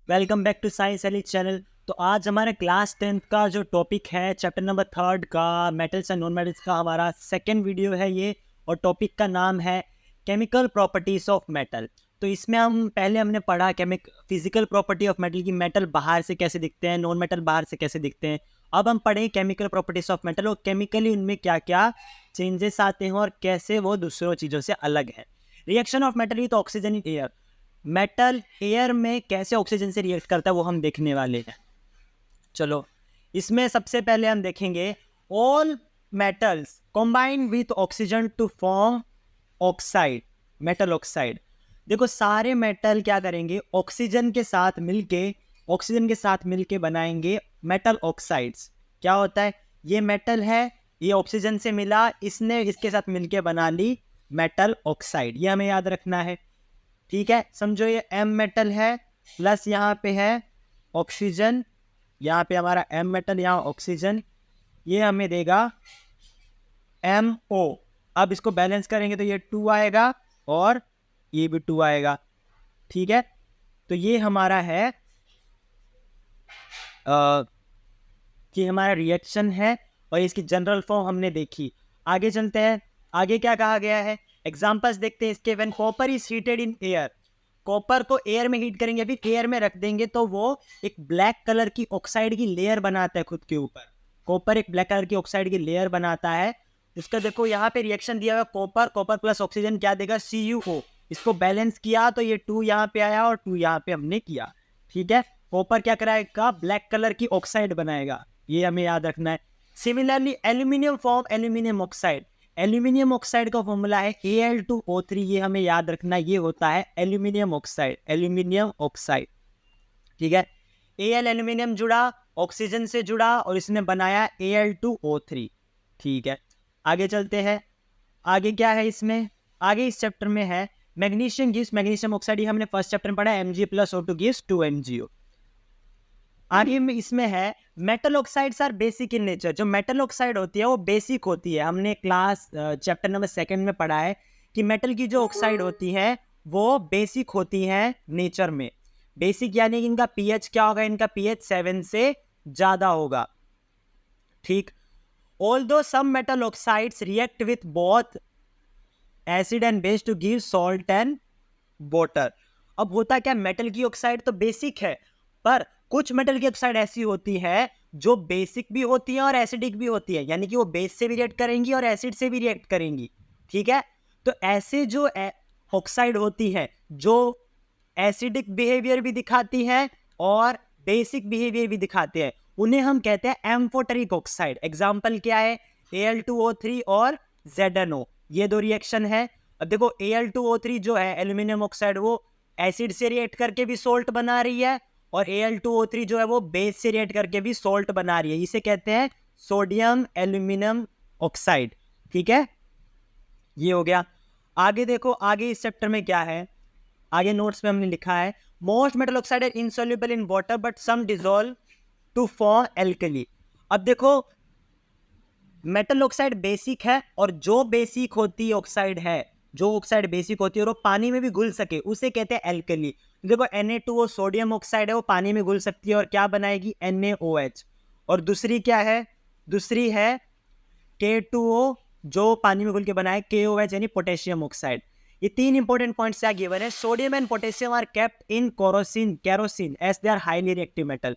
Welcome back to science ally channel. तो आज हमारे क्लास 10th का जो टॉपिक है चैप्टर नंबर 3 का मेटल्स एंड नॉन मेटल्स का हमारा सेकंड वीडियो है ये। और टॉपिक का नाम है केमिकल प्रॉपर्टीज ऑफ मेटल। तो इसमें हमने पढ़ा फिजिकल प्रॉपर्टी ऑफ मेटल की मेटल बाहर से कैसे दिखते हैं, नॉन मेटल बाहर से कैसे दिखते हैं। अब हम पढ़ें केमिकल प्रॉपर्टीज ऑफ मेटल और केमिकली उनमें क्या क्या चेंजेस आते हैं और कैसे वो दूसरों चीज़ों से अलग है। Reaction of metal with oxygen in air. Metal air में कैसे ऑक्सीजन से रिएक्ट करता है वो हम देखने वाले हैं। चलो, इसमें सबसे पहले हम देखेंगे all metals combine with oxygen to form oxide, metal oxide. देखो, सारे मेटल क्या करेंगे, ऑक्सीजन के साथ मिलके बनाएंगे मेटल ऑक्साइड्स। क्या होता है, ये मेटल है, ये ऑक्सीजन से मिला, इसने इसके साथ मिलके बना ली मेटल ऑक्साइड। ये हमें याद रखना है। ठीक है, समझो ये एम मेटल है प्लस यहाँ पे है ऑक्सीजन, यहाँ पे हमारा एम मेटल, यहाँ ऑक्सीजन, ये हमें देगा MO। अब इसको बैलेंस करेंगे तो ये 2 आएगा और ये भी 2 आएगा। ठीक है, तो ये हमारा है कि हमारा रिएक्शन है और इसकी जनरल फॉर्म हमने देखी। आगे चलते हैं, आगे क्या कहा गया है, एग्जांपल्स देखते हैं इसके। When copper is heated in air, copper को एयर में हीट करेंगे, अभी एयर में रख देंगे तो वो एक ब्लैक कलर की ऑक्साइड की लेयर बनाता है खुद के ऊपर। कॉपर एक ब्लैक कलर की ऑक्साइड की लेयर बनाता है। इसका देखो यहाँ पे रिएक्शन दिया हुआ, कॉपर प्लस ऑक्सीजन क्या देगा, CuO। इसको बैलेंस किया तो ये 2 यहाँ पे आया और 2 यहाँ पे हमने किया। ठीक है, कॉपर क्या कराएगा, ब्लैक कलर की ऑक्साइड बनाएगा, ये हमें याद रखना है। Similarly aluminium form aluminium oxide. Aluminium oxide का फॉर्मूला है Al2O3, ये हमें याद रखना, ये होता है एल्यूमिनियम ऑक्साइड। ठीक है, Al एल्यूमिनियम जुड़ा, ऑक्सीजन से जुड़ा और इसने बनाया Al2O3। ठीक है, आगे चलते हैं। आगे क्या है इसमें, आगे इस चैप्टर में है मैग्नीशियम गिव्स मैग्नीशियम ऑक्साइड, ये हमने फर्स्ट चैप्टर में पढ़ा, Mg+O2 गिव्स 2MgO। आगे में इसमें है metal oxides are basic in nature. जो मेटल ऑक्साइड होती है वो बेसिक होती है। हमने क्लास चैप्टर नंबर 2 में पढ़ा है कि मेटल की जो ऑक्साइड होती है वो बेसिक होती है नेचर में। बेसिक यानी कि इनका पीएच क्या होगा, इनका पीएच 7 से ज्यादा होगा। ठीक, although some metal oxides react with both acid and base to give salt and water. अब होता क्या, मेटल की ऑक्साइड तो बेसिक है, पर कुछ मेटल की ऑक्साइड ऐसी होती है जो बेसिक भी होती है और एसिडिक भी होती है, यानी कि वो बेस से भी रिएक्ट करेंगी और एसिड से भी रिएक्ट करेंगी। ठीक है, तो ऐसे जो ऑक्साइड होती है जो एसिडिक बिहेवियर भी दिखाती है और बेसिक बिहेवियर भी दिखाते हैं, उन्हें हम कहते हैं एम्फोटेरिक ऑक्साइड। एग्जाम्पल क्या है, Al2O3 और ZnO, ये दो रिएक्शन है। अब देखो, Al2O3 जो है एल्यूमिनियम ऑक्साइड, वो एसिड से रिएक्ट करके भी सोल्ट बना रही है और Al2O3 जो है वो बेस से रिएक्ट करके भी सोल्ट बना रही है। इसे कहते हैं सोडियम एल्यूमिनियम ऑक्साइड। ठीक है, ये हो गया। आगे देखो, आगे इस चैप्टर में क्या है, आगे नोट्स में हमने लिखा है most metal oxide are insoluble in water but some dissolve to form alkali. अब देखो, मेटल ऑक्साइड बेसिक है और जो बेसिक होती ऑक्साइड है, जो ऑक्साइड बेसिक होती है और वो पानी में भी घुल सके, उसे कहते हैं एल्कली। देखो, Na2O सोडियम ऑक्साइड है, वो पानी में घुल सकती है और क्या बनाएगी, NaOH। और दूसरी क्या है, दूसरी है K2O, जो पानी में घुल के बनाए KOH यानी पोटेशियम ऑक्साइड। ये 3 इंपॉर्टेंट पॉइंट्स क्या गिवन है, sodium and potassium are kept in kerosene as they are highly reactive metal.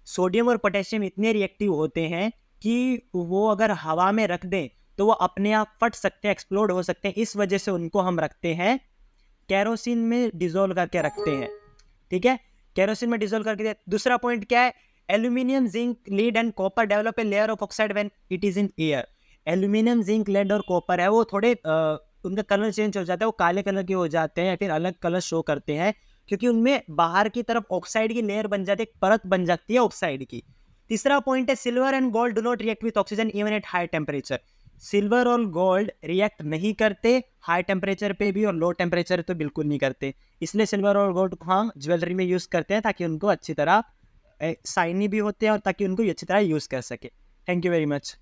Sodium और पोटेशियम इतने रिएक्टिव होते हैं कि वो अगर हवा में रख दें तो वो अपने आप फट सकते हैं, एक्सप्लोड हो सकते हैं। इस वजह से उनको हम रखते हैं कैरोसिन में डिजोल्व करके रखते हैं। ठीक है, कैरोसिन में डिजोल्व करके। दूसरा पॉइंट क्या है, aluminium, zinc, lead and copper develop a layer of oxide when it is in air. Aluminium, zinc, lead और कॉपर है, वो थोड़े उनका कलर चेंज हो जाता है, वो काले कलर के हो जाते हैं या फिर अलग कलर शो करते हैं, क्योंकि उनमें बाहर की तरफ ऑक्साइड की लेयर बन जाती है, एक परत बन जाती है ऑक्साइड की। तीसरा पॉइंट है silver and gold do not react with oxygen even at high temperature. Silver और गोल्ड रिएक्ट नहीं करते हाई टेम्परेचर पे भी और लो टेम्परेचर तो बिल्कुल नहीं करते। इसलिए सिल्वर और गोल्ड को हम ज्वेलरी में यूज़ करते हैं ताकि उनको अच्छी तरह शाइनी भी होते हैं और ताकि उनको अच्छी तरह यूज़ कर सके। Thank you very much.